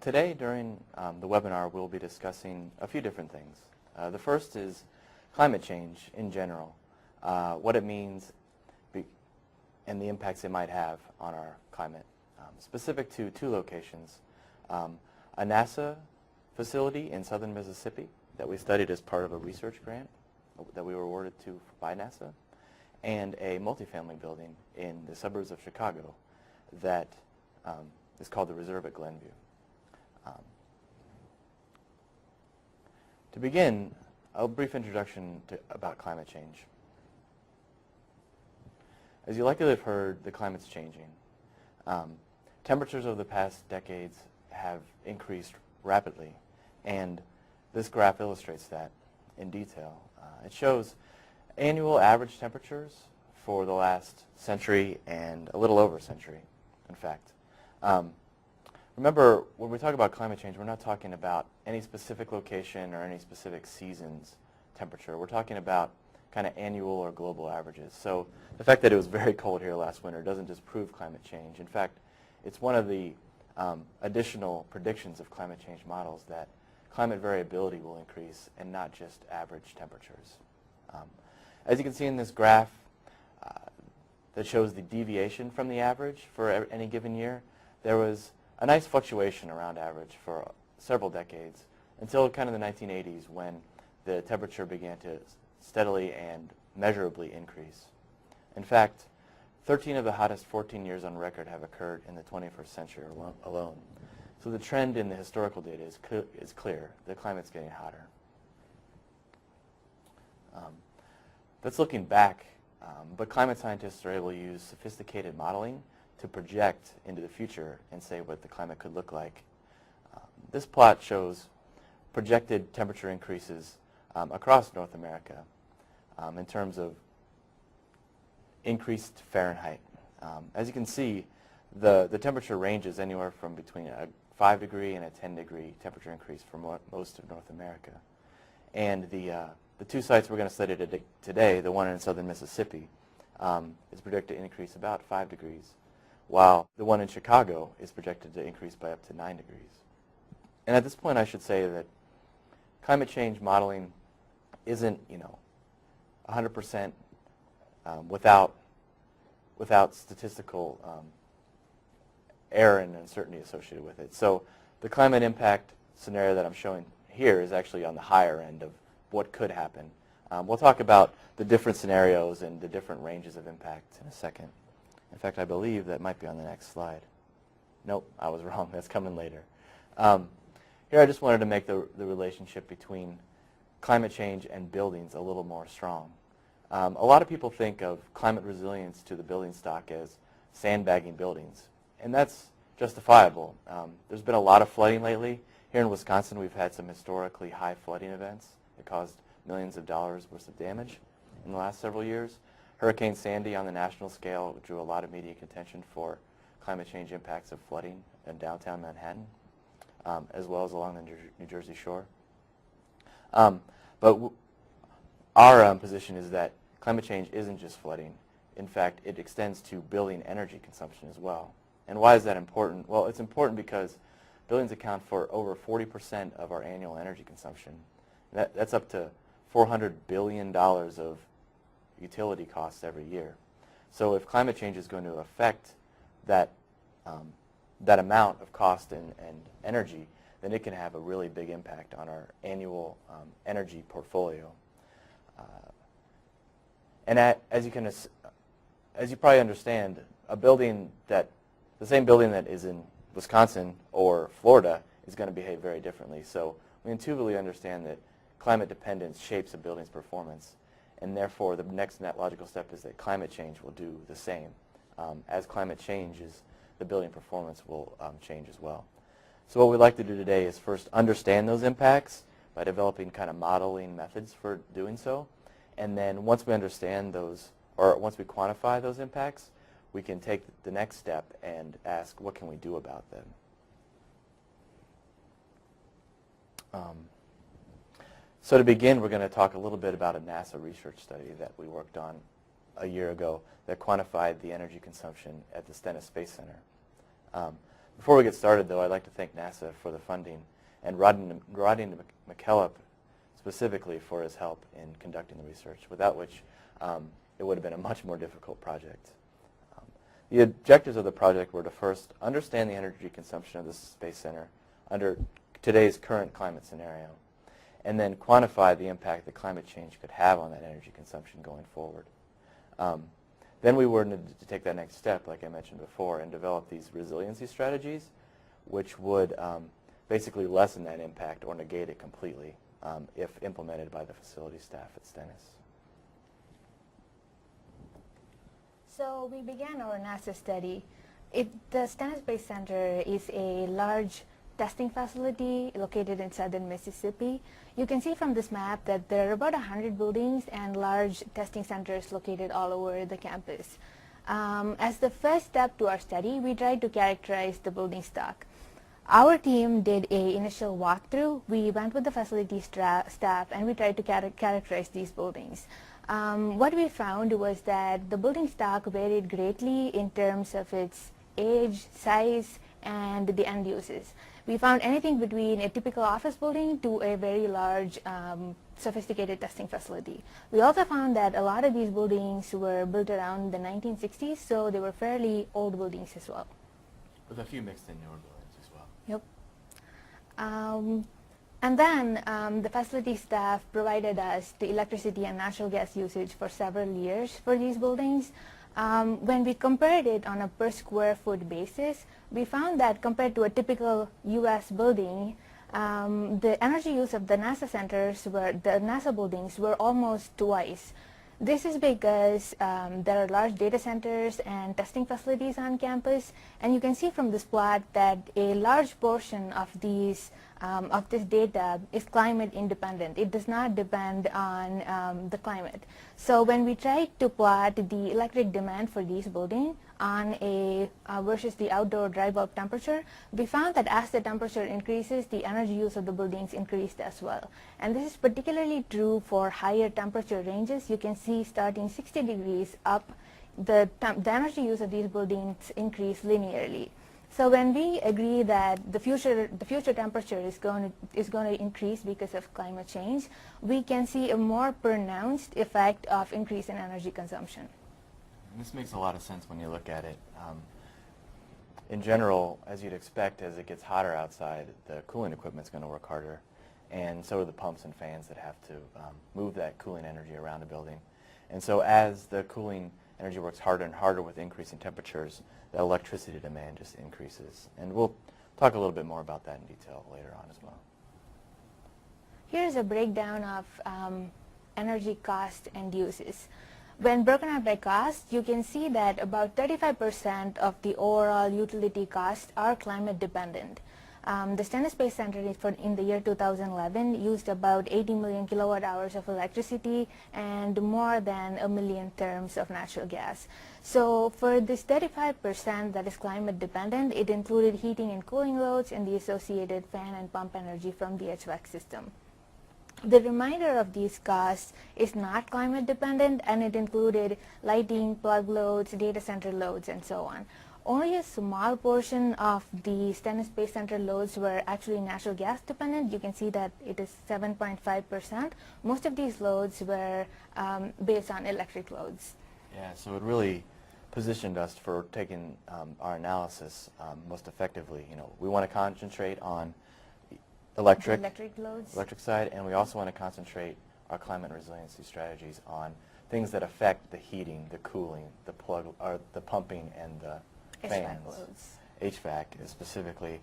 Today, during the webinar, we'll be discussing a few different things. The first is climate change in general, what it means and the impacts it might have on our climate, specific to two locations, a NASA facility in southern Mississippi that we studied as part of a research grant that we were awarded to by NASA, and a multifamily building in the suburbs of Chicago that is called the Reserve at Glenview. To begin, a brief introduction about climate change. As you likely have heard, the climate's changing. Temperatures over the past decades have increased rapidly, and this graph illustrates that in detail. It shows annual average temperatures for the last century and a little over a century, in fact. Remember, when we talk about climate change, we're not talking about any specific location or any specific season's temperature. We're talking about kind of annual or global averages. So the fact that it was very cold here last winter doesn't just prove climate change. In fact, it's one of the additional predictions of climate change models that climate variability will increase and not just average temperatures. As you can see in this graph that shows the deviation from the average for any given year, there was a nice fluctuation around average for several decades until kind of the 1980s when the temperature began to steadily and measurably increase. In fact, 13 of the hottest 14 years on record have occurred in the 21st century alone. So the trend in the historical data is clear. The climate's getting hotter. That's looking back, but climate scientists are able to use sophisticated modeling to project into the future and say what the climate could look like. This plot shows projected temperature increases across North America in terms of increased Fahrenheit. As you can see, the temperature ranges anywhere from between a 5-degree and a 10-degree temperature increase for most of North America. And the two sites we're going to study today, the one in southern Mississippi, is projected to increase about 5 degrees, while the one in Chicago is projected to increase by up to 9 degrees. And at this point, I should say that climate change modeling isn't, 100% without statistical error and uncertainty associated with it. So the climate impact scenario that I'm showing here is actually on the higher end of what could happen. We'll talk about the different scenarios and the different ranges of impact in a second. In fact, I believe that might be on the next slide. Nope, I was wrong. That's coming later. Here I just wanted to make the relationship between climate change and buildings a little more strong. A lot of people think of climate resilience to the building stock as sandbagging buildings, and that's justifiable. There's been a lot of flooding lately. Here in Wisconsin, we've had some historically high flooding events that caused millions of dollars worth of damage in the last several years. Hurricane Sandy on the national scale drew a lot of media contention for climate change impacts of flooding in downtown Manhattan, as well as along the New Jersey shore. But our position is that climate change isn't just flooding. In fact, it extends to building energy consumption as well. And why is that important? Well, it's important because buildings account for over 40% of our annual energy consumption. That's up to $400 billion of utility costs every year. So if climate change is going to affect that amount of cost and energy, then it can have a really big impact on our annual energy portfolio. And as you probably understand, the same building that is in Wisconsin or Florida is going to behave very differently. So we intuitively understand that climate dependence shapes a building's performance, and therefore the next logical step is that climate change will do the same. As climate changes, the building performance will change as well. So what we'd like to do today is first understand those impacts by developing kind of modeling methods for doing so. And then once we understand those, or once we quantify those impacts, we can take the next step and ask, what can we do about them? So to begin, we're going to talk a little bit about a NASA research study that we worked on a year ago that quantified the energy consumption at the Stennis Space Center. Before we get started, though, I'd like to thank NASA for the funding and Rodney McKellop specifically for his help in conducting the research, without which it would have been a much more difficult project. The objectives of the project were to first understand the energy consumption of the Space Center under today's current climate scenario, and then quantify the impact that climate change could have on that energy consumption going forward. Then we wanted to take that next step, like I mentioned before, and develop these resiliency strategies, which would basically lessen that impact or negate it completely if implemented by the facility staff at Stennis. So we began our NASA study. The Stennis Space Center is a large testing facility located in southern Mississippi. You can see from this map that there are about 100 buildings and large testing centers located all over the campus. As the first step to our study, we tried to characterize the building stock. Our team did an initial walkthrough. We went with the facility staff and we tried to characterize these buildings. What we found was that the building stock varied greatly in terms of its age, size, and the end uses. We found anything between a typical office building to a very large, sophisticated testing facility. We also found that a lot of these buildings were built around the 1960s, so they were fairly old buildings as well. With a few mixed in newer buildings as well. Yep. And then the facility staff provided us the electricity and natural gas usage for several years for these buildings. When we compared it on a per square foot basis, we found that compared to a typical U.S. building, the energy use of the NASA buildings were almost twice. This is because there are large data centers and testing facilities on campus, and you can see from this plot that a large portion of this data is climate independent. It does not depend on the climate. So when we tried to plot the electric demand for these buildings on versus the outdoor dry bulb temperature, we found that as the temperature increases, the energy use of the buildings increased as well. And this is particularly true for higher temperature ranges. You can see starting 60 degrees up, the energy use of these buildings increase linearly. So when we agree that the future temperature is going to increase because of climate change, we can see a more pronounced effect of increase in energy consumption. This makes a lot of sense when you look at it. In general, as you'd expect, as it gets hotter outside, the cooling equipment is going to work harder, and so do the pumps and fans that have to move that cooling energy around the building. And so as the cooling energy works harder and harder with increasing temperatures, the electricity demand just increases. And we'll talk a little bit more about that in detail later on as well. Here's a breakdown of energy cost and uses. When broken out by cost, you can see that about 35% of the overall utility costs are climate dependent. The Stennis Space Center in the year 2011 used about 80 million kilowatt hours of electricity and more than 1 million therms of natural gas. So for this 35% that is climate dependent, it included heating and cooling loads and the associated fan and pump energy from the HVAC system. The remainder of these costs is not climate dependent, and it included lighting, plug loads, data center loads, and so on. Only a small portion of the Stennis Space Center loads were actually natural gas dependent. You can see that it is 7.5%. Most of these loads were based on electric loads. Yeah, so it really positioned us for taking our analysis most effectively. You know, we want to concentrate on electric side, and we also want to concentrate our climate resiliency strategies on things that affect the heating, the cooling, the pumping, and the fans. HVAC is specifically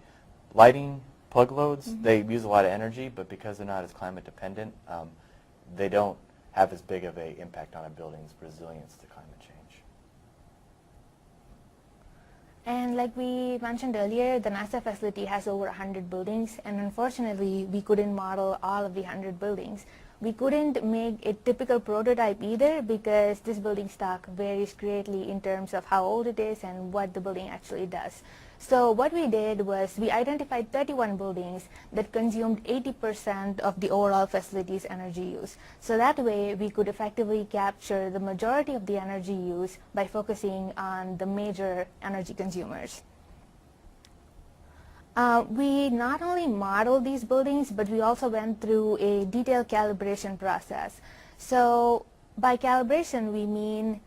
lighting, plug loads. They use a lot of energy, but because they're not as climate dependent, they don't have as big of an impact on a building's resilience to climate change. And like we mentioned earlier, the NASA facility has over 100 buildings, and unfortunately, we couldn't model all of the 100 buildings. We couldn't make a typical prototype either because this building stock varies greatly in terms of how old it is and what the building actually does. So what we did was we identified 31 buildings that consumed 80% of the overall facility's energy use. So that way we could effectively capture the majority of the energy use by focusing on the major energy consumers. We not only modeled these buildings, but we also went through a detailed calibration process. So by calibration, we mean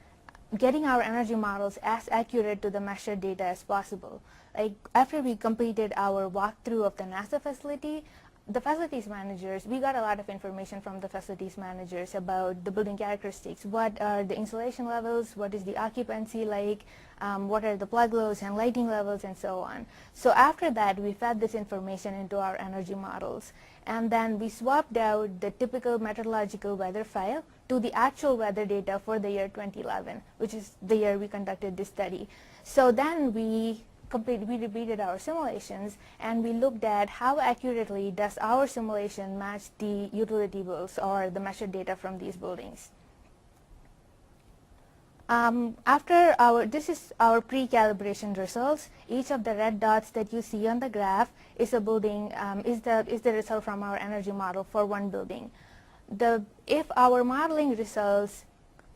getting our energy models as accurate to the measured data as possible. Like after we completed our walkthrough of the NASA facility, the facilities managers, we got a lot of information from the facilities managers about the building characteristics. What are the insulation levels? What is the occupancy like? What are the plug loads and lighting levels and so on. So after that, we fed this information into our energy models. And then we swapped out the typical meteorological weather file to the actual weather data for the year 2011, which is the year we conducted this study. So then we repeated our simulations, and we looked at how accurately does our simulation match the utility bills or the measured data from these buildings. This is our pre-calibration results. Each of the red dots that you see on the graph is a building, is the result from our energy model for one building. If our modeling results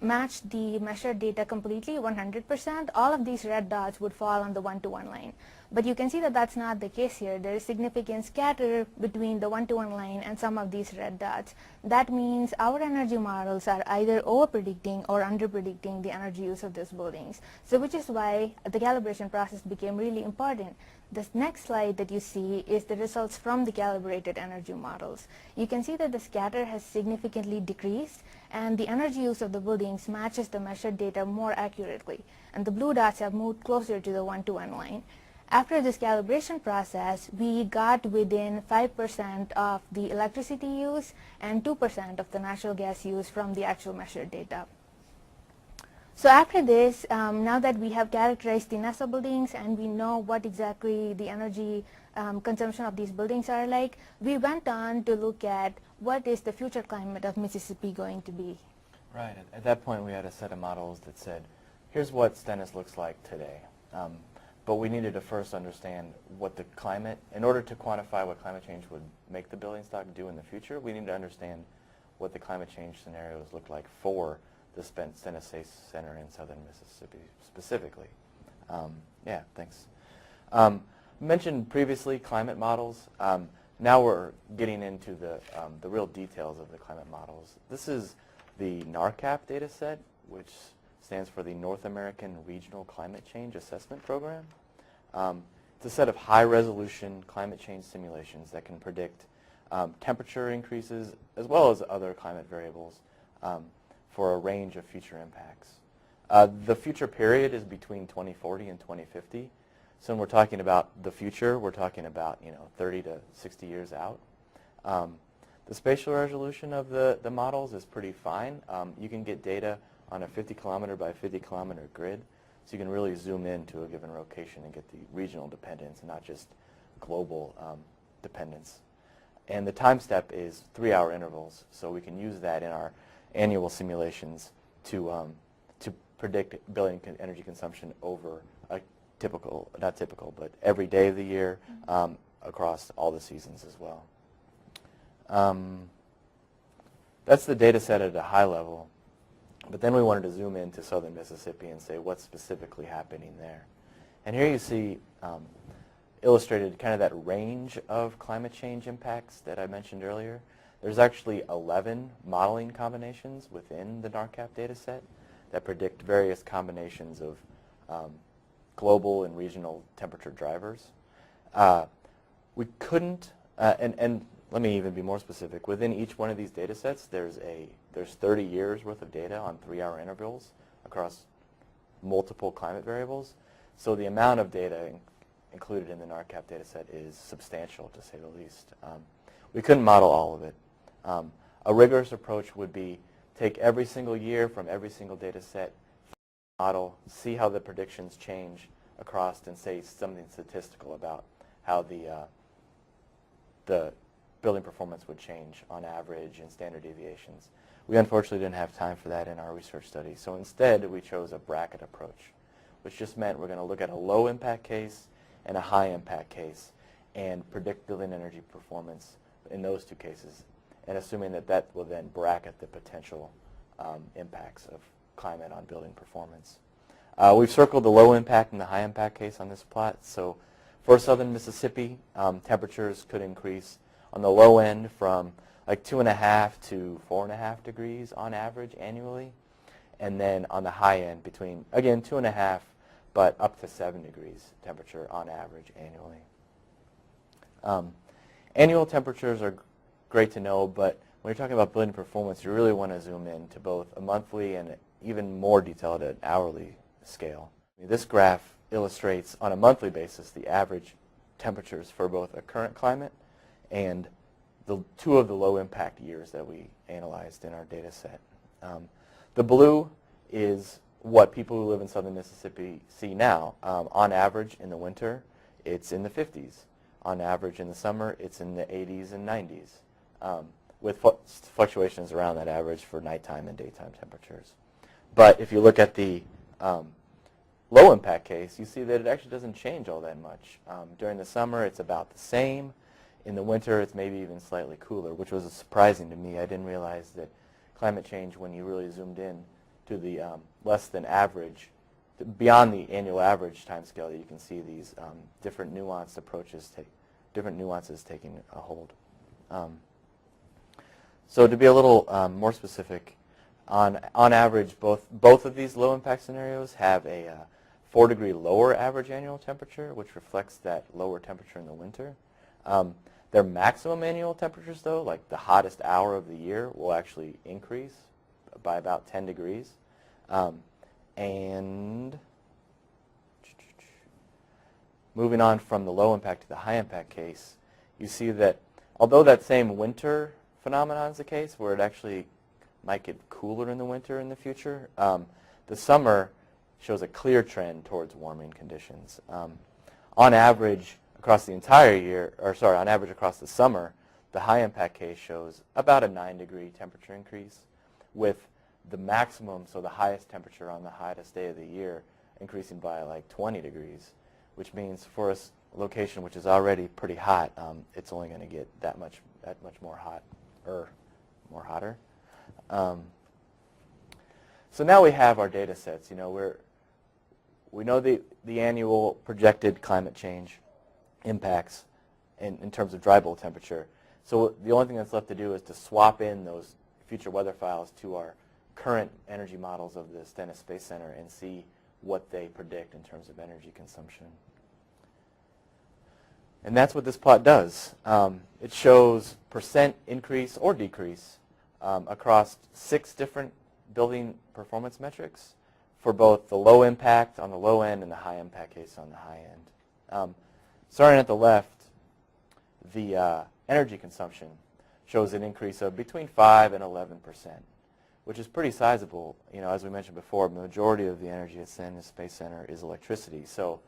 match the measured data completely, 100%, all of these red dots would fall on the 1-to-1 line. But you can see that that's not the case here. There is significant scatter between the 1-to-1 line and some of these red dots. That means our energy models are either over-predicting or under-predicting the energy use of these buildings. So which is why the calibration process became really important. This next slide that you see is the results from the calibrated energy models. You can see that the scatter has significantly decreased, and the energy use of the buildings matches the measured data more accurately, and the blue dots have moved closer to the 1-to-1 line. After this calibration process, we got within 5% of the electricity use and 2% of the natural gas use from the actual measured data. So after this, now that we have characterized the NASA buildings and we know what exactly the energy consumption of these buildings are like, we went on to look at what is the future climate of Mississippi going to be. Right. At that point, we had a set of models that said, here's what Stennis looks like today. But we needed to first understand what the climate, in order to quantify what climate change would make the building stock do in the future, we need to understand what the climate change scenarios look like for the Stennis Space Center in southern Mississippi specifically. Yeah, thanks. Mentioned previously climate models. Now we're getting into the real details of the climate models. This is the NARCCAP data set, which stands for the North American Regional Climate Change Assessment Program. It's a set of high-resolution climate change simulations that can predict temperature increases as well as other climate variables for a range of future impacts. The future period is between 2040 and 2050. So when we're talking about the future, we're talking about 30 to 60 years out. The spatial resolution of the models is pretty fine. You can get data on a 50-kilometer by 50-kilometer grid, so you can really zoom in to a given location and get the regional dependence and not just global dependence. And the time step is 3-hour intervals, so we can use that in our annual simulations to predict building energy consumption over a typical, not typical, but every day of the year across all the seasons as well. That's the data set at a high level. But then we wanted to zoom into southern Mississippi and say what's specifically happening there. And here you see illustrated kind of that range of climate change impacts that I mentioned earlier. There's actually 11 modeling combinations within the NARCCAP data set that predict various combinations of global and regional temperature drivers. We couldn't, and let me even be more specific, within each one of these data sets there's 30 years worth of data on 3-hour intervals across multiple climate variables. So the amount of data included in the NARCCAP data set is substantial, to say the least. We couldn't model all of it. A rigorous approach would be take every single year from every single data set, model, see how the predictions change across, and say something statistical about how the building performance would change on average and standard deviations. We unfortunately didn't have time for that in our research study, so instead we chose a bracket approach, which just meant we're going to look at a low impact case and a high impact case and predict building energy performance in those two cases, and assuming that that will then bracket the potential impacts of climate on building performance. We've circled the low impact and the high impact case on this plot. So For southern Mississippi, temperatures could increase on the low end from like 2.5 to 4.5 degrees on average annually. And then on the high end between, again, 2.5 but up to 7 degrees temperature on average annually. Annual temperatures are great to know, but when you're talking about building performance, you really want to zoom in to both a monthly and even more detailed at an hourly scale. This graph illustrates on a monthly basis the average temperatures for both a current climate and the two of the low impact years that we analyzed in our data set. The blue is what people who live in southern Mississippi see now. On average in the winter, it's in the 50s. On average in the summer, it's in the 80s and 90s, with fluctuations around that average for nighttime and daytime temperatures. But if you look at the low impact case, you see that it actually doesn't change all that much. During the summer, it's about the same. In the winter, it's maybe even slightly cooler, which was surprising to me. I didn't realize that climate change, when you really zoomed in to the less than average, beyond the annual average time scale, you can see these different nuanced approaches, different nuances taking a hold. So to be a little more specific, on average, both of these low impact scenarios have a 4-degree lower average annual temperature, which reflects that lower temperature in the winter. Their maximum annual temperatures, though, like the hottest hour of the year, will actually increase by about 10 degrees. And moving on from the low impact to the high impact case, you see that although that same winter phenomenon is the case, where it actually might get cooler in the winter in the future, the summer shows a clear trend towards warming conditions. On average, across the entire year, on average across the summer, the high impact case shows about a 9-degree temperature increase, with the maximum, so the highest temperature on the hottest day of the year, increasing by like 20 degrees, which means for a location which is already pretty hot, it's only going to get that much more hotter. So now we have our data sets. We know the annual projected climate change impacts in terms of dry bulb temperature. So the only thing that's left to do is to swap in those future weather files to our current energy models of the Stennis Space Center and see what they predict in terms of energy consumption. And that's what this plot does. It shows percent increase or decrease across 6 different building performance metrics for both the low impact on the low end and the high impact case on the high end. Starting at the left, the energy consumption shows an increase of between 5 and 11%, which is pretty sizable. As we mentioned before, the majority of the energy at Stennis Space Center is electricity. So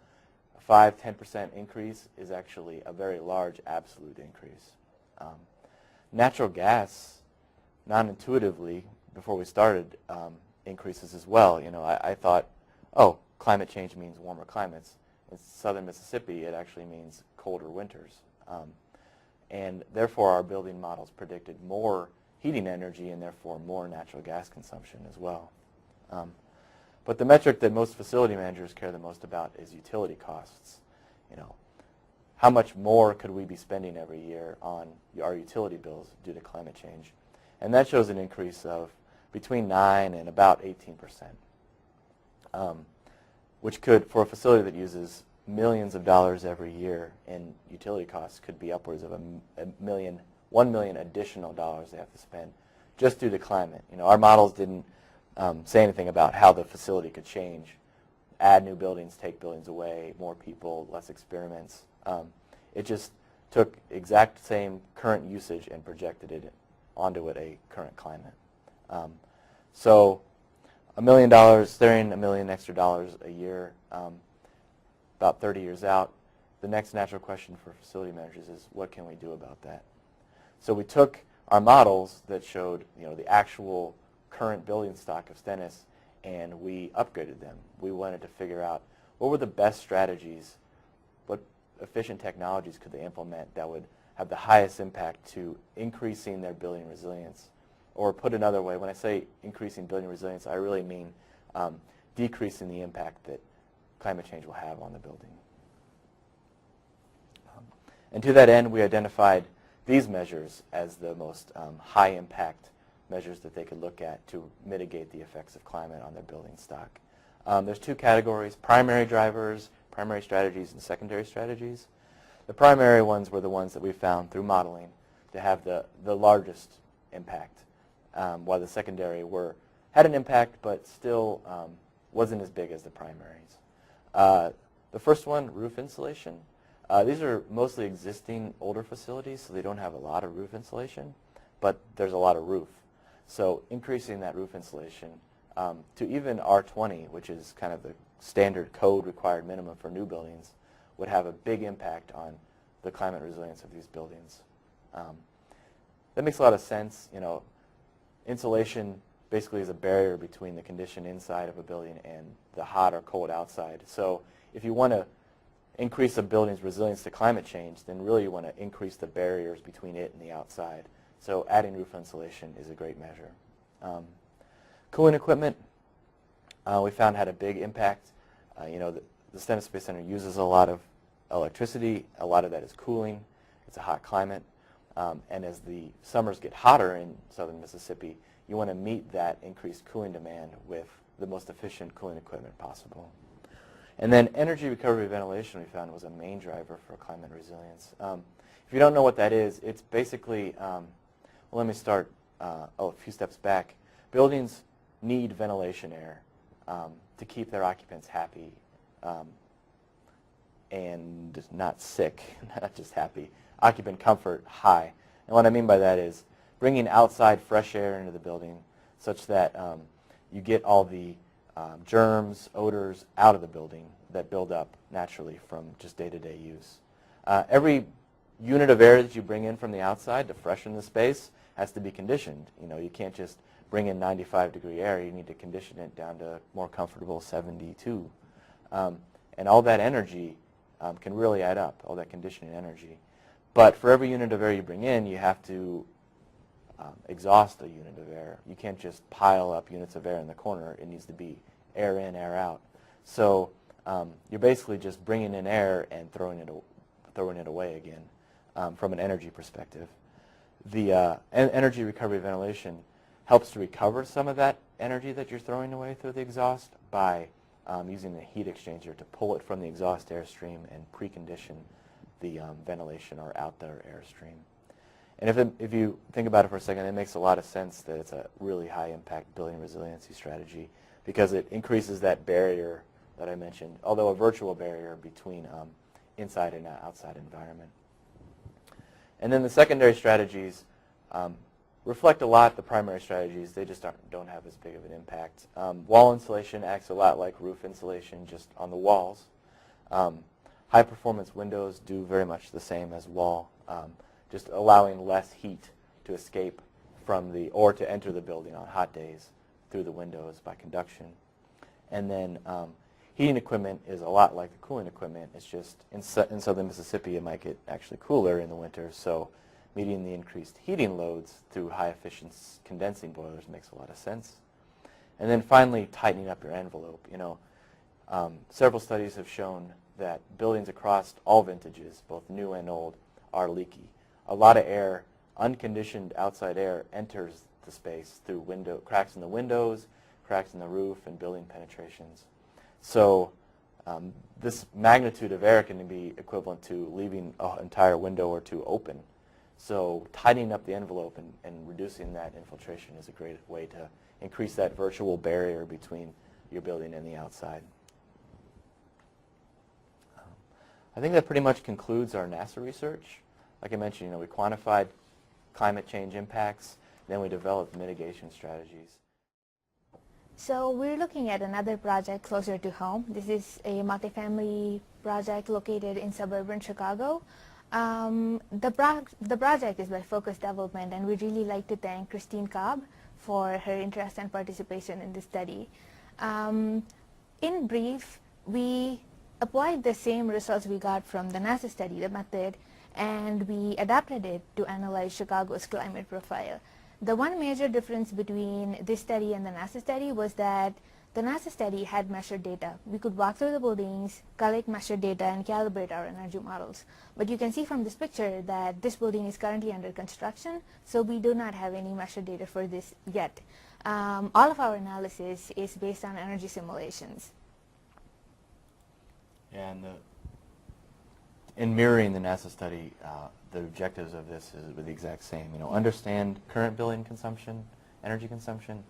a 5-10% increase is actually a very large absolute increase. Natural gas, non-intuitively, before we started, increases as well. I thought, oh, climate change means warmer climates. In southern Mississippi, it actually means colder winters. And therefore, our building models predicted more heating energy and therefore more natural gas consumption as well. But the metric that most facility managers care the most about is utility costs. How much more could we be spending every year on our utility bills due to climate change? And that shows an increase of between 9 and about 18%, which could, for a facility that uses millions of dollars every year in utility costs, could be upwards of $1 million additional dollars they have to spend just due to climate. Our models didn't say anything about how the facility could change, add new buildings, take buildings away, more people, less experiments. It just took exact same current usage and projected it onto a current climate. So $1 million, staring $1 million extra dollars a year, about 30 years out, the next natural question for facility managers is, what can we do about that? So we took our models that showed the actual current building stock of Stennis, and we upgraded them. We wanted to figure out what were the best strategies, what efficient technologies could they implement that would have the highest impact to increasing their building resilience. Or put another way, when I say increasing building resilience, I really mean decreasing the impact that climate change will have on the building. And to that end, we identified these measures as the most high impact measures that they could look at to mitigate the effects of climate on their building stock. There's two categories: primary drivers, primary strategies, and secondary strategies. The primary ones were the ones that we found through modeling to have the largest impact, while the secondary had an impact but still wasn't as big as the primaries. The first one, roof insulation. These are mostly existing older facilities, so they don't have a lot of roof insulation, but there's a lot of roof. So increasing that roof insulation to even R20, which is kind of the standard code required minimum for new buildings, would have a big impact on the climate resilience of these buildings. That makes a lot of sense. You know, insulation basically is a barrier between the condition inside of a building and the hot or cold outside. So if you want to increase a building's resilience to climate change, then really you want to increase the barriers between it and the outside. So adding roof insulation is a great measure. Cooling equipment, we found had a big impact. You know, the Stennis Space Center uses a lot of electricity. A lot of that is cooling. It's a hot climate. And as the summers get hotter in southern Mississippi, you want to meet that increased cooling demand with the most efficient cooling equipment possible. And then energy recovery ventilation, we found, was a main driver for climate resilience. If you don't know what that is, it's basically, well, let me start a few steps back. Buildings need ventilation air to keep their occupants happy and not sick, not just happy. Occupant comfort high. And what I mean by that is bringing outside fresh air into the building such that you get all the germs, odors out of the building that build up naturally from just day-to-day use. Every unit of air that you bring in from the outside to freshen the space has to be conditioned. You know, you can't just bring in 95-degree air. You need to condition it down to more comfortable 72. And all that energy can really add up, all that conditioning energy. But for every unit of air you bring in, you have to exhaust a unit of air. You can't just pile up units of air in the corner. It needs to be air in, air out. So you're basically just bringing in air and throwing it away again from an energy perspective. The energy recovery ventilation helps to recover some of that energy that you're throwing away through the exhaust by using the heat exchanger to pull it from the exhaust airstream and precondition the ventilation or out there airstream. And if you think about it for a second, it makes a lot of sense that it's a really high impact building resiliency strategy because it increases that barrier that I mentioned, although a virtual barrier between inside and outside environment. And then the secondary strategies reflect a lot the primary strategies. They just don't have as big of an impact. Wall insulation acts a lot like roof insulation, just on the walls. High performance windows do very much the same as wall, just allowing less heat to escape from or to enter the building on hot days through the windows by conduction. And then heating equipment is a lot like the cooling equipment. It's just in southern Mississippi it might get actually cooler in the winter, so meeting the increased heating loads through high efficiency condensing boilers makes a lot of sense. And then finally, tightening up your envelope. You know, several studies have shown that buildings across all vintages, both new and old, are leaky. A lot of air, unconditioned outside air, enters the space through cracks in the windows, cracks in the roof, and building penetrations. So this magnitude of air can be equivalent to leaving an entire window or two open. So tightening up the envelope and reducing that infiltration is a great way to increase that virtual barrier between your building and the outside. I think that pretty much concludes our NASA research. Like I mentioned, you know, we quantified climate change impacts, then we developed mitigation strategies. So we're looking at another project closer to home. This is a multifamily project located in suburban Chicago. The project is by Focus Development, and we'd really like to thank Christine Cobb for her interest and participation in the study. In brief, we applied the same results we got from the NASA study, the method, and we adapted it to analyze Chicago's climate profile. The one major difference between this study and the NASA study was that The NASA study had measured data. We could walk through the buildings, collect measured data, and calibrate our energy models. But you can see from this picture that this building is currently under construction, so we do not have any measured data for this yet. All of our analysis is based on energy simulations. And in mirroring the NASA study, the objectives of this is the exact same. Understand current building consumption, energy consumption,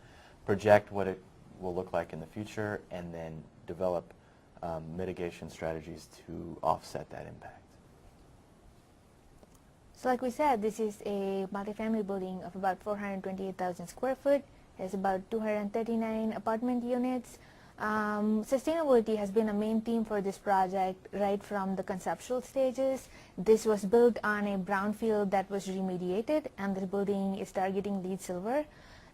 project what it will look like in the future, and then develop mitigation strategies to offset that impact. So like we said, this is a multifamily building of about 428,000 square foot. There's about 239 apartment units. Sustainability has been a main theme for this project right from the conceptual stages. This was built on a brownfield that was remediated, and this building is targeting LEED Silver.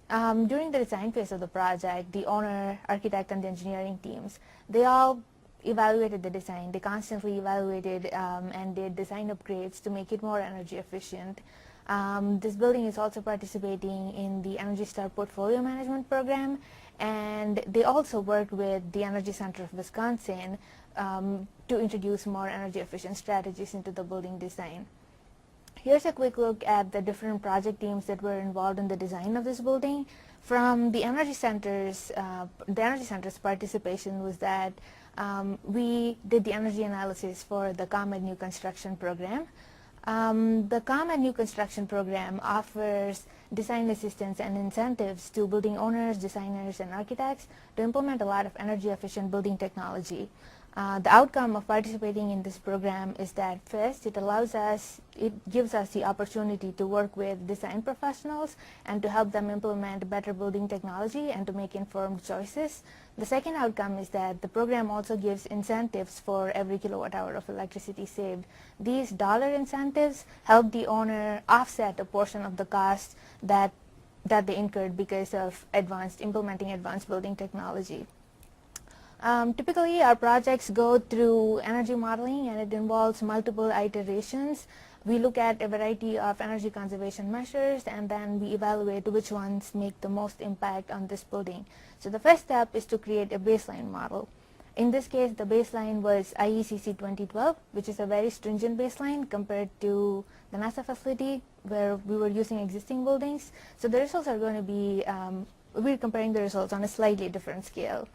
During the design phase of the project, the owner, architect, and the engineering teams, they all evaluated the design. They constantly evaluated and did design upgrades to make it more energy efficient. This building is also participating in the EnergySMART portfolio management program, and they also worked with the Energy Center of Wisconsin to introduce more energy efficient strategies into the building design. Here's a quick look at the different project teams that were involved in the design of this building. From the Energy Center's participation was that we did the energy analysis for the ComEd New Construction Program. The ComEd New Construction Program offers design assistance and incentives to building owners, designers, and architects to implement a lot of energy efficient building technology. The outcome of participating in this program is that first, it gives us the opportunity to work with design professionals and to help them implement better building technology and to make informed choices. The second outcome is that the program also gives incentives for every kilowatt hour of electricity saved. These dollar incentives help the owner offset a portion of the cost that they incurred because of implementing advanced building technology. Typically, our projects go through energy modeling, and it involves multiple iterations. We look at a variety of energy conservation measures, and then we evaluate which ones make the most impact on this building. So the first step is to create a baseline model. In this case, the baseline was IECC 2012, which is a very stringent baseline compared to the NASA facility where we were using existing buildings. So the results are going to be, we're comparing the results on a slightly different scale.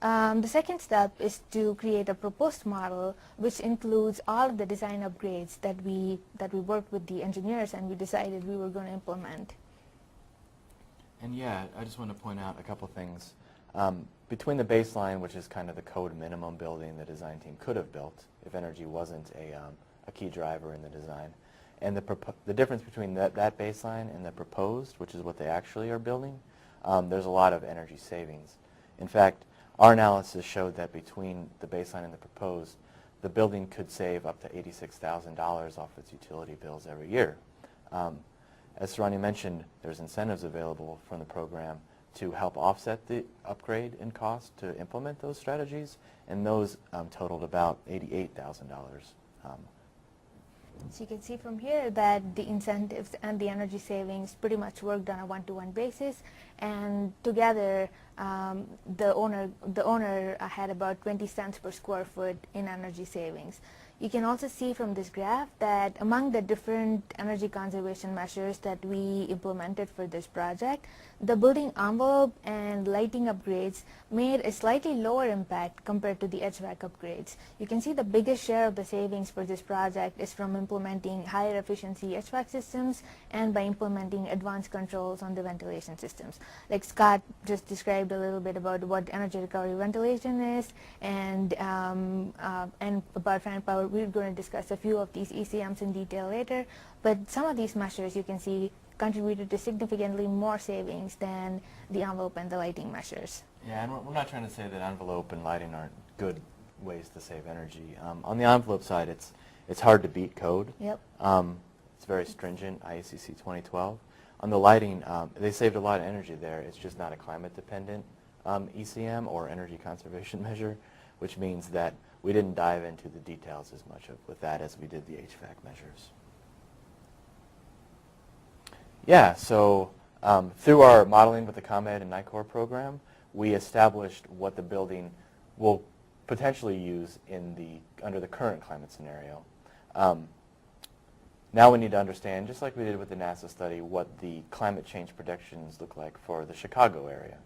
The second step is to create a proposed model which includes all of the design upgrades that we worked with the engineers and we decided we were going to implement. And yeah, I just want to point out a couple things. Between the baseline, which is kind of the code minimum building the design team could have built if energy wasn't a key driver in the design, and the difference between that baseline and the proposed, which is what they actually are building, there's a lot of energy savings. In fact, our analysis showed that between the baseline and the proposed, the building could save up to $86,000 off its utility bills every year. As Saranya mentioned, there's incentives available from the program to help offset the upgrade in cost to implement those strategies, and those totaled about $88,000. So you can see from here that the incentives and the energy savings pretty much worked on a one-to-one basis, and together the owner had about 20 cents per square foot in energy savings. You can also see from this graph that among the different energy conservation measures that we implemented for this project, the building envelope and lighting upgrades made a slightly lower impact compared to the HVAC upgrades. You can see the biggest share of the savings for this project is from implementing higher efficiency HVAC systems and by implementing advanced controls on the ventilation systems. Like Scott just described a little bit about what energy recovery ventilation is, and about fan power. We're going to discuss a few of these ECMs in detail later, but some of these measures you can see contributed to significantly more savings than the envelope and the lighting measures. Yeah, and we're not trying to say that envelope and lighting aren't good ways to save energy. On the envelope side, it's hard to beat code. Yep. It's very stringent, IECC 2012. On the lighting, they saved a lot of energy there. It's just not a climate-dependent ECM or energy conservation measure, which means that we didn't dive into the details as much with that as we did the HVAC measures. Yeah, so through our modeling with the ComEd and Nicor program, we established what the building will potentially use under the current climate scenario. Now we need to understand, just like we did with the NASA study, what the climate change predictions look like for the Chicago area.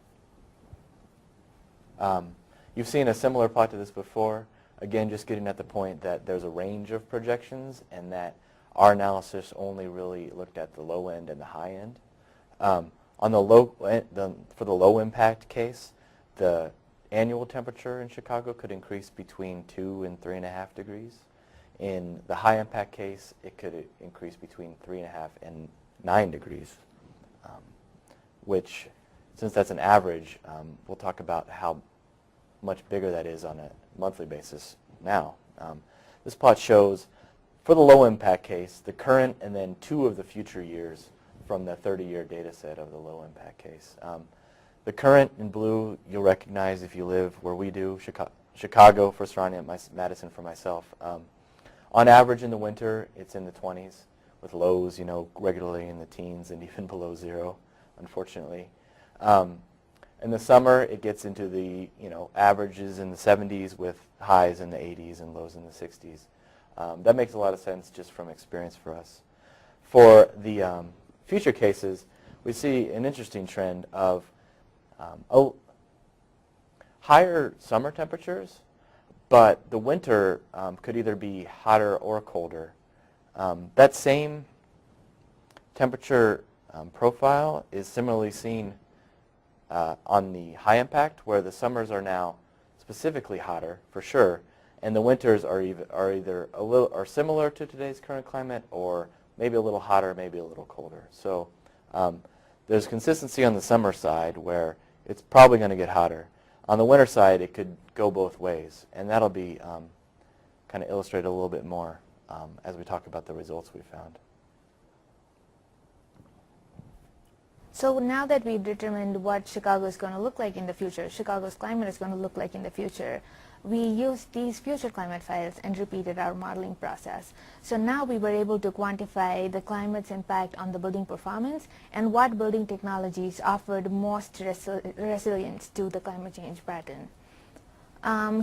You've seen a similar plot to this before. Again, just getting at the point that there's a range of projections and that our analysis only really looked at the low end and the high end. On the for the low impact case, the annual temperature in Chicago could increase between 2 and 3.5 degrees. In the high impact case, it could increase between 3.5 and 9 degrees, which, since that's an average, we'll talk about how much bigger that is on a monthly basis now. This plot shows, for the low impact case, the current and then 2 of the future years from the 30-year data set of the low impact case. The current in blue you'll recognize if you live where we do, Chicago for Saranya, Madison for myself. On average in the winter, it's in the 20s, with lows, regularly in the teens and even below 0, unfortunately. In the summer, it gets into the averages in the 70s with highs in the 80s and lows in the 60s. That makes a lot of sense just from experience for us. For the future cases, we see an interesting trend of higher summer temperatures, but the winter could either be hotter or colder. That same temperature profile is similarly seen on the high impact, where the summers are now specifically hotter for sure, and the winters are either similar to today's current climate, or maybe a little hotter, maybe a little colder. So there's consistency on the summer side, where it's probably going to get hotter. On the winter side, it could go both ways, and that'll be kind of illustrated a little bit more as we talk about the results we found. So now that we've determined what Chicago is going to look like in the future, Chicago's climate is going to look like in the future, we used these future climate files and repeated our modeling process. So now we were able to quantify the climate's impact on the building performance and what building technologies offered most resilience to the climate change pattern.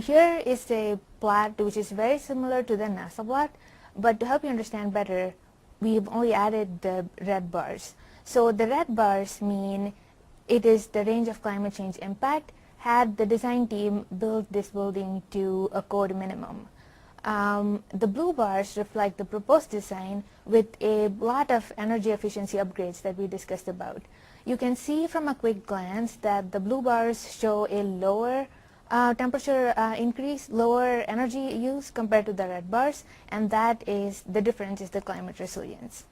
Here is a plot which is very similar to the NASA plot, but to help you understand better, we've only added the red bars. So the red bars mean it is the range of climate change impact had the design team built this building to a code minimum. The blue bars reflect the proposed design with a lot of energy efficiency upgrades that we discussed about. You can see from a quick glance that the blue bars show a lower temperature increase, lower energy use compared to the red bars, and that is the difference is the climate resilience.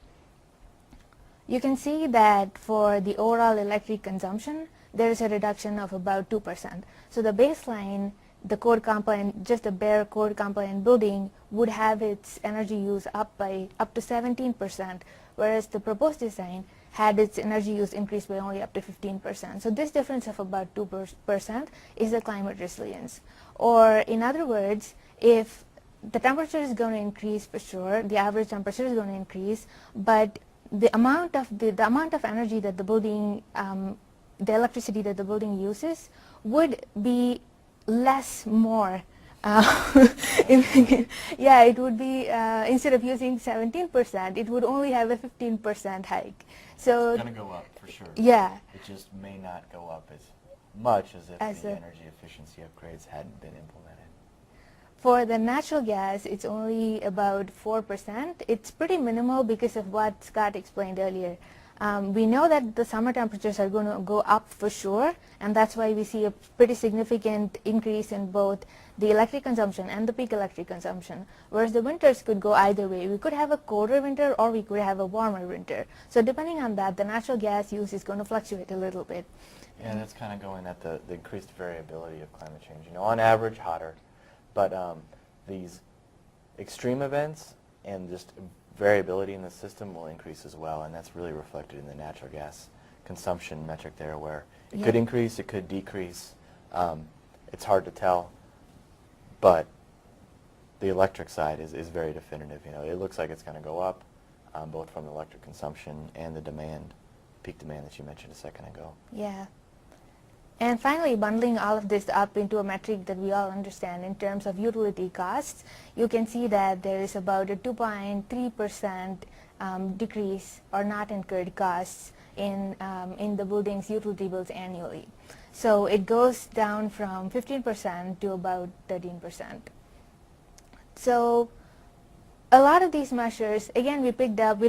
You can see that for the overall electric consumption, there is a reduction of about 2%. So the baseline, the core compliant, just a bare core compliant building would have its energy use up to 17%, whereas the proposed design had its energy use increased by only up to 15%. So this difference of about 2% is the climate resilience. Or in other words, if the temperature is going to increase for sure, the average temperature is going to increase, but the amount of energy that the building, the electricity that the building uses would be more. Yeah, it would be, instead of using 17%, it would only have a 15% hike. So it's going to go up for sure. Yeah. It just may not go up as much as if the energy efficiency upgrades hadn't been implemented. For the natural gas, it's only about 4%. It's pretty minimal because of what Scott explained earlier. We know that the summer temperatures are going to go up for sure, and that's why we see a pretty significant increase in both the electric consumption and the peak electric consumption, whereas the winters could go either way. We could have a colder winter or we could have a warmer winter. So depending on that, the natural gas use is going to fluctuate a little bit. Yeah, that's kind of going at the increased variability of climate change. On average, hotter, but these extreme events and just variability in the system will increase as well, and that's really reflected in the natural gas consumption metric there, where it could increase, it could decrease. It's hard to tell, but the electric side is very definitive. It looks like it's going to go up, both from the electric consumption and the demand, peak demand that you mentioned a second ago. Yeah. And finally, bundling all of this up into a metric that we all understand in terms of utility costs, you can see that there is about a 2.3% decrease or not incurred costs in the building's utility bills annually. So it goes down from 15% to about 13%. So a lot of these measures, again, we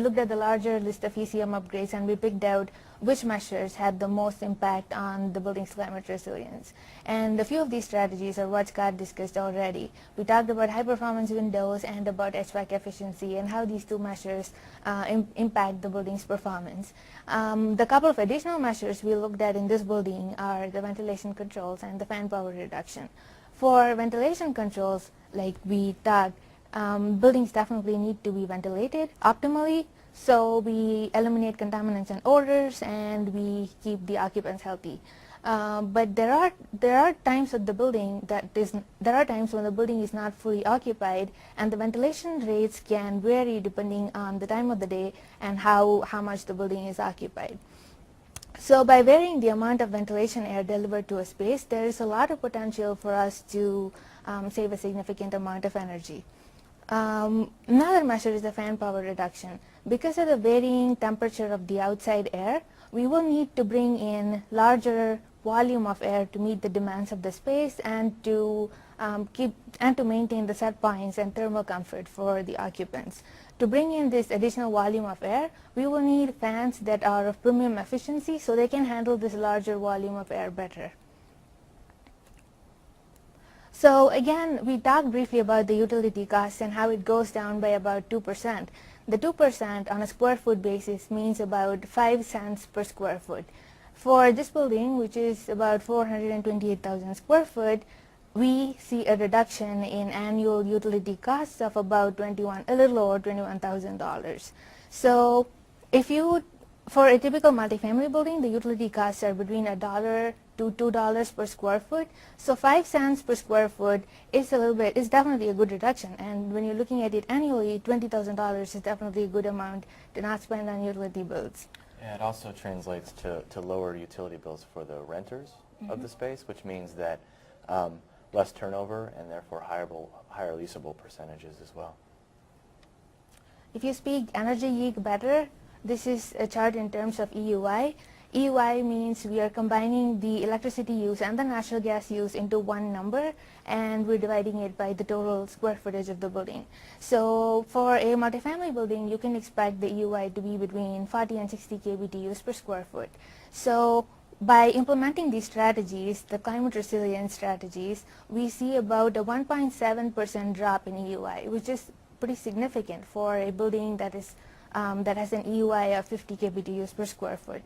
looked at the larger list of ECM upgrades, and we picked out which measures had the most impact on the building's climate resilience. And a few of these strategies are what Scott discussed already. We talked about high performance windows and about HVAC efficiency and how these two measures impact the building's performance. The couple of additional measures we looked at in this building are the ventilation controls and the fan power reduction. For ventilation controls, like we talked, buildings definitely need to be ventilated optimally, so we eliminate contaminants and odors, and we keep the occupants healthy. But there are times at the building there are times when the building is not fully occupied, and the ventilation rates can vary depending on the time of the day and how much the building is occupied. So by varying the amount of ventilation air delivered to a space, there is a lot of potential for us to save a significant amount of energy. Another measure is the fan power reduction. Because of the varying temperature of the outside air, we will need to bring in larger volume of air to meet the demands of the space and to maintain the set points and thermal comfort for the occupants. To bring in this additional volume of air, we will need fans that are of premium efficiency so they can handle this larger volume of air better. So again, we talked briefly about the utility costs and how it goes down by about 2%. The 2% on a square foot basis means about 5 cents per square foot. For this building, which is about 428,000 square foot, we see a reduction in annual utility costs of about a little over $21,000. So for a typical multifamily building, the utility costs are between $1 to $2 per square foot. So 5 cents per square foot is definitely a good reduction. And when you're looking at it annually, $20,000 is definitely a good amount to not spend on utility bills. Yeah, it also translates to lower utility bills for the renters of the space, which means that less turnover and therefore higher leasable percentages as well. If you speak energy geek better, this is a chart in terms of EUI. EUI means we are combining the electricity use and the natural gas use into one number, and we're dividing it by the total square footage of the building. So for a multifamily building, you can expect the EUI to be between 40 and 60 kBTUs per square foot. So by implementing these strategies, the climate resilience strategies, we see about a 1.7% drop in EUI, which is pretty significant for a building that has an EUI of 50 kBTUs per square foot.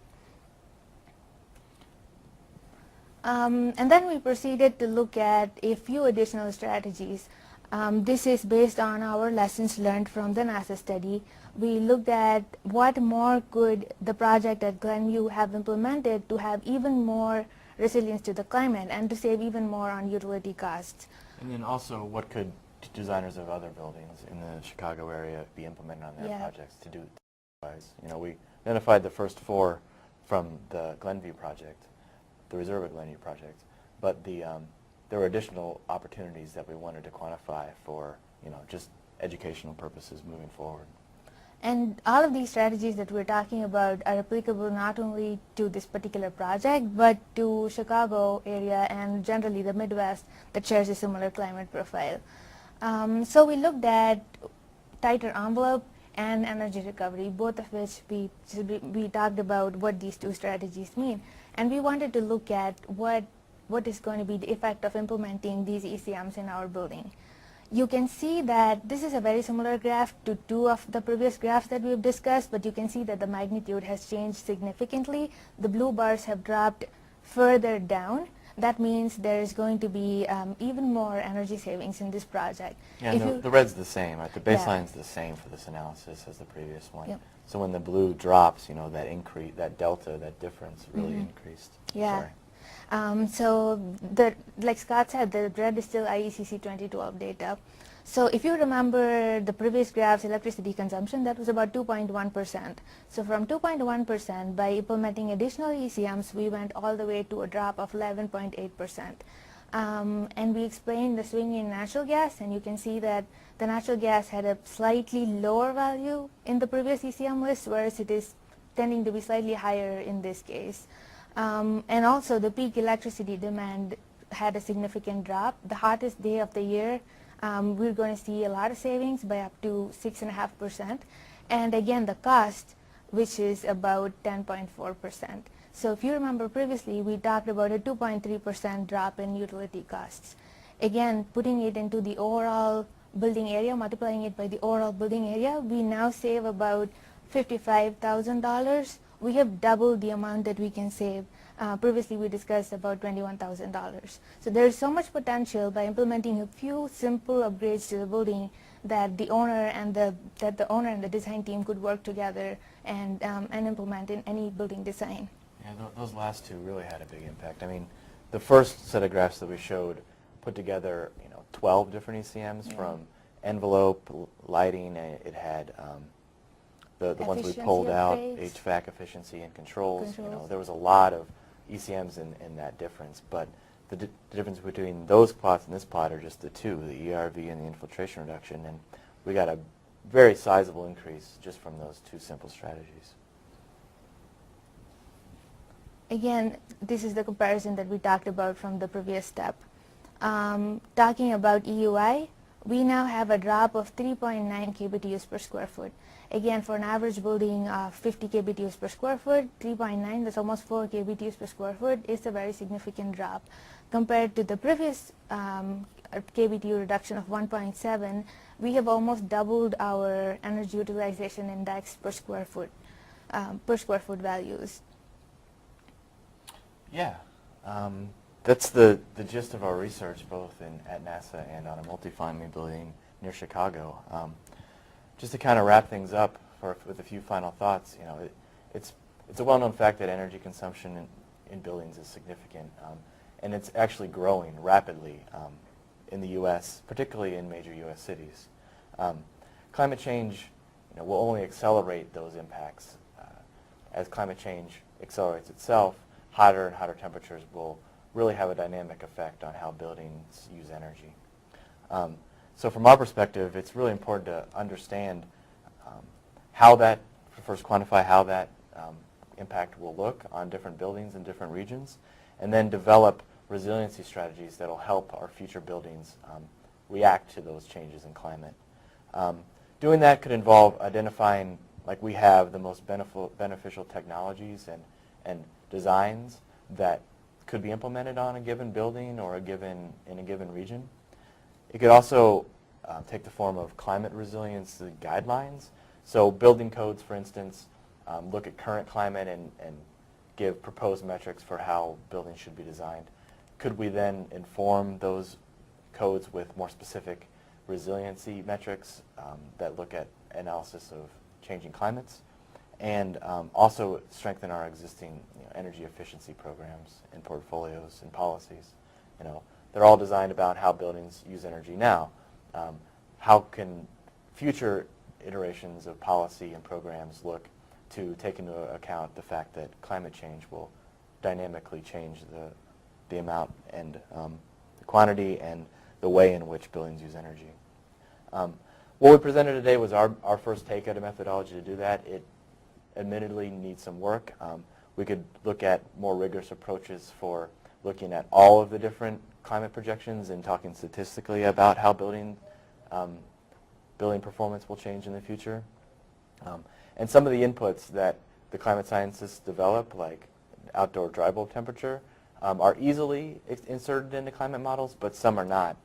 And then we proceeded to look at a few additional strategies. This is based on our lessons learned from the NASA study. We looked at what more could the project at Glenview have implemented to have even more resilience to the climate and to save even more on utility costs. And then also, what could designers of other buildings in the Chicago area be implementing on their projects to do otherwise? You know, we identified the first 4 from the Glenview project, the Reserva Glenview project, but there were additional opportunities that we wanted to quantify for, just educational purposes moving forward. And all of these strategies that we're talking about are applicable not only to this particular project, but to Chicago area and generally the Midwest that shares a similar climate profile. So we looked at tighter envelope and energy recovery, both of which we talked about what these two strategies mean. And we wanted to look at what is going to be the effect of implementing these ECMs in our building. You can see that this is a very similar graph to 2 of the previous graphs that we've discussed, but you can see that the magnitude has changed significantly. The blue bars have dropped further down. That means there is going to be even more energy savings in this project. Yeah, and the red's the same, right? The baseline's the same for this analysis as the previous one. Yep. So when the blue drops, that increase, that delta, that difference really increased. Yeah. Sorry. So like Scott said, the red is still IECC 2012 data. So if you remember the previous graph's electricity consumption, that was about 2.1%. So from 2.1%, by implementing additional ECMs, we went all the way to a drop of 11.8%. And we explained the swing in natural gas, and you can see that the natural gas had a slightly lower value in the previous ECM list, whereas it is tending to be slightly higher in this case. And also the peak electricity demand had a significant drop. The hottest day of the year, we're going to see a lot of savings by up to 6.5%. And again, the cost, which is about 10.4%. So if you remember previously, we talked about a 2.3% drop in utility costs. Again, putting it into the overall building area, multiplying it by the overall building area, we now save about $55,000. We have doubled the amount that we can save. Previously, we discussed about $21,000. So there is so much potential by implementing a few simple upgrades to the building that the owner and the design team could work together and implement in any building design. Yeah, those last two really had a big impact. I mean, the first set of graphs that we showed put together, 12 different ECMs from envelope, lighting. It had the ones we pulled out, HVAC efficiency and controls. There was a lot of ECMs in that difference, but the difference between those plots and this plot are just the two, the ERV and the infiltration reduction, and we got a very sizable increase just from those two simple strategies. Again, this is the comparison that we talked about from the previous step. Talking about EUI, we now have a drop of 3.9 kBTUs per square foot. Again, for an average building of 50 kBTUs per square foot, 3.9, that's almost 4 kBTUs per square foot, is a very significant drop. Compared to the previous kBTU reduction of 1.7, we have almost doubled our energy utilization index per square foot values. Yeah, that's the gist of our research, both at NASA and on a multifamily building near Chicago. Just to kind of wrap things up with a few final thoughts, it's a well-known fact that energy consumption in buildings is significant, and it's actually growing rapidly in the U.S., particularly in major U.S. cities. Climate change, will only accelerate those impacts as climate change accelerates itself. Hotter and hotter temperatures will really have a dynamic effect on how buildings use energy. So from our perspective, it's really important to understand first quantify how that impact will look on different buildings in different regions, and then develop resiliency strategies that will help our future buildings react to those changes in climate. Doing that could involve identifying, like we have, the most beneficial technologies and designs that could be implemented on a given building or in a given region. It could also take the form of climate resilience guidelines. So building codes, for instance, look at current climate and give proposed metrics for how buildings should be designed. Could we then inform those codes with more specific resiliency metrics that look at analysis of changing climates, and also strengthen our existing energy efficiency programs and portfolios and policies? They're all designed about how buildings use energy now. How can future iterations of policy and programs look to take into account the fact that climate change will dynamically change the amount and the quantity and the way in which buildings use energy? What we presented today was our first take at a methodology to do that. It admittedly needs some work. We could look at more rigorous approaches for looking at all of the different climate projections and talking statistically about how building performance will change in the future. And some of the inputs that the climate scientists develop, like outdoor dry bulb temperature, are easily inserted into climate models, but some are not.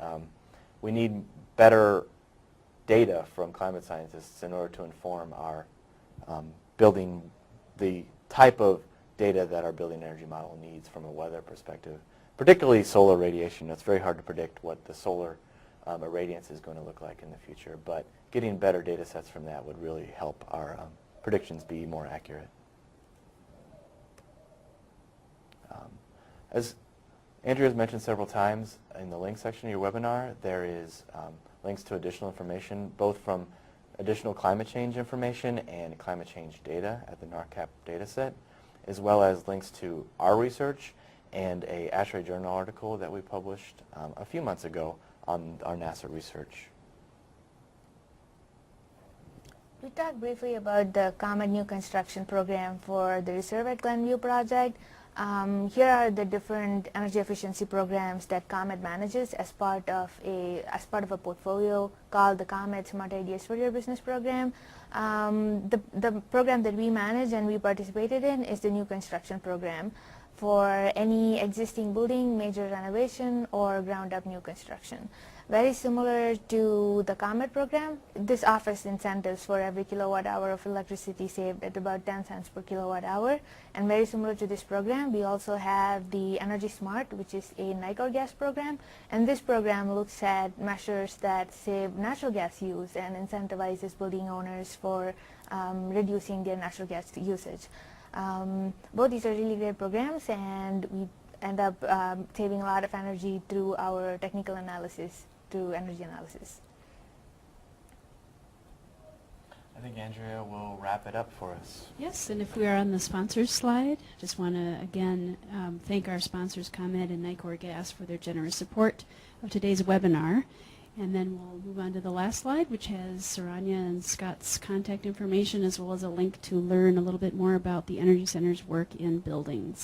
We need better data from climate scientists in order to inform our the type of data that our building energy model needs from a weather perspective, particularly solar radiation. It's very hard to predict what the solar irradiance is going to look like in the future, but getting better data sets from that would really help our predictions be more accurate. As Andrew has mentioned several times, in the link section of your webinar, there is links to additional information, both from additional climate change information and climate change data at the NARCCAP data set, as well as links to our research and a ASHRAE Journal article that we published a few months ago on our NASA research. We talked briefly about the COMET new construction program for the Reserve at Glenview project. Here are the different energy efficiency programs that COMET manages as part of a portfolio called the COMET Smart Ideas for Your Business program. The program that we manage and we participated in is the new construction program for any existing building, major renovation, or ground-up new construction. Very similar to the COMET program, this offers incentives for every kilowatt hour of electricity saved at about 10 cents per kilowatt hour. And very similar to this program, we also have the energySMART, which is a Nicor Gas program. And this program looks at measures that save natural gas use and incentivizes building owners for reducing their natural gas usage. Both these are really great programs, and we end up saving a lot of energy through our technical analysis, through energy analysis. I think Andrea will wrap it up for us. Yes, and if we are on the sponsors slide, just want to again thank our sponsors, ComEd and Nicor Gas, for their generous support of today's webinar. And then we'll move on to the last slide, which has Saranya and Scott's contact information, as well as a link to learn a little bit more about the Energy Center's work in buildings.